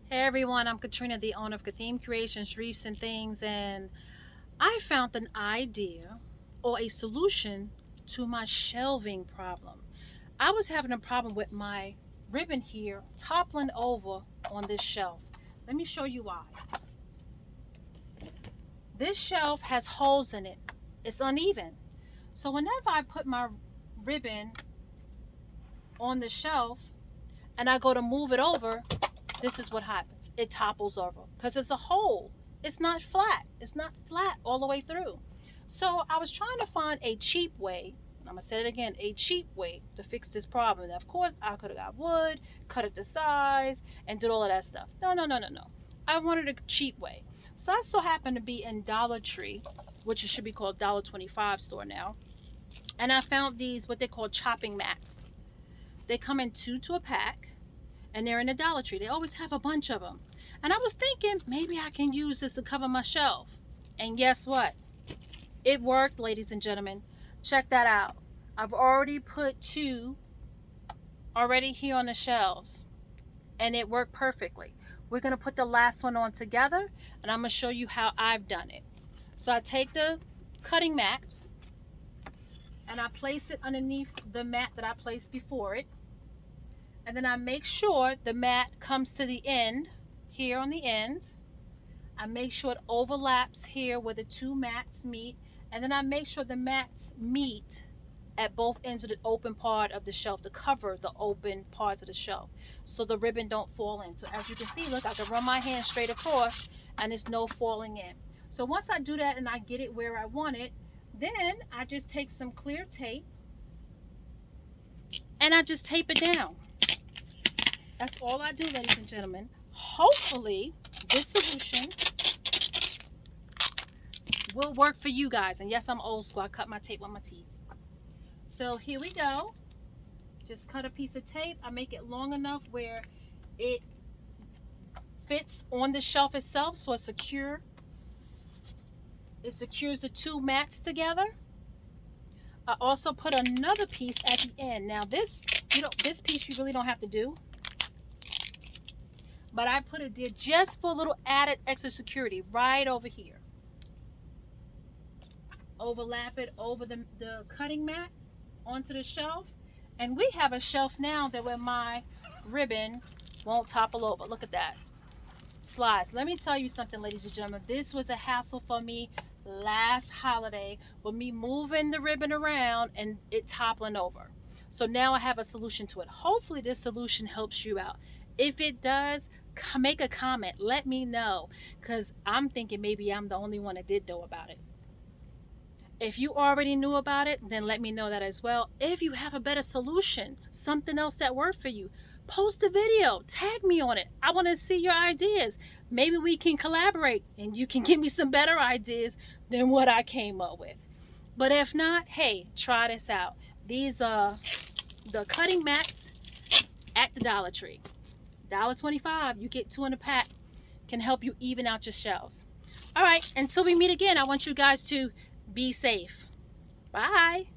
Hey everyone, I'm Katrina, the owner of Kathim Creations, Reefs and Things, and I found an idea or a solution to my shelving problem. I was having a problem with my ribbon here toppling over on this shelf. Let me show you why. This shelf has holes in it. It's uneven. So whenever I put my ribbon on the shelf and I go to move it over, this is what happens. It topples over because it's a hole. It's not flat. It's not flat all the way through. So I was trying to find a cheap way. I'm going to say it again, a cheap way to fix this problem. Now, of course, I could have got wood, cut it to size, and did all of that stuff. No. I wanted a cheap way. So I so happened to be in Dollar Tree, which it should be called $1.25 store now. And I found these, what they call chopping mats. They come in 2 to a pack. And they're in the Dollar Tree. They always have a bunch of them. And I was thinking, maybe I can use this to cover my shelf. And guess what? It worked, ladies and gentlemen. Check that out. I've already put 2 already here on the shelves. And it worked perfectly. We're going to put the last one on together. And I'm going to show you how I've done it. So I take the cutting mat. And I place it underneath the mat that I placed before it. And then I make sure the mat comes to the end, here on the end. I make sure it overlaps here where the 2 mats meet. And then I make sure the mats meet at both ends of the open part of the shelf to cover the open parts of the shelf so the ribbon don't fall in. So as you can see, look, I can run my hand straight across and there's no falling in. So once I do that and I get it where I want it, then I just take some clear tape and I just tape it down. That's all I do, ladies and gentlemen. Hopefully, this solution will work for you guys. And yes, I'm old school. I cut my tape with my teeth. So here we go. Just cut a piece of tape. I make it long enough where it fits on the shelf itself, so it's secure. It secures the 2 mats together. I also put another piece at the end. Now this piece you really don't have to do. But I put it there just for a little added extra security right over here. Overlap it over the cutting mat onto the shelf. And we have a shelf now that where my ribbon won't topple over. Look at that. Slides. Let me tell you something, ladies and gentlemen. This was a hassle for me last holiday with me moving the ribbon around and it toppling over. So now I have a solution to it. Hopefully this solution helps you out. If it does, make a comment. Let me know, because I'm thinking maybe I'm the only one that did know about it. If you already knew about it, then let me know that as well. If you have a better solution, something else that worked for you, post a video, tag me on it. I want to see your ideas. Maybe we can collaborate and you can give me some better ideas than what I came up with. But if not, hey, try this out. These are the cutting mats at the Dollar Tree. $1.25, you get 2 in a pack, can help you even out your shelves. All right, until we meet again, I want you guys to be safe. Bye.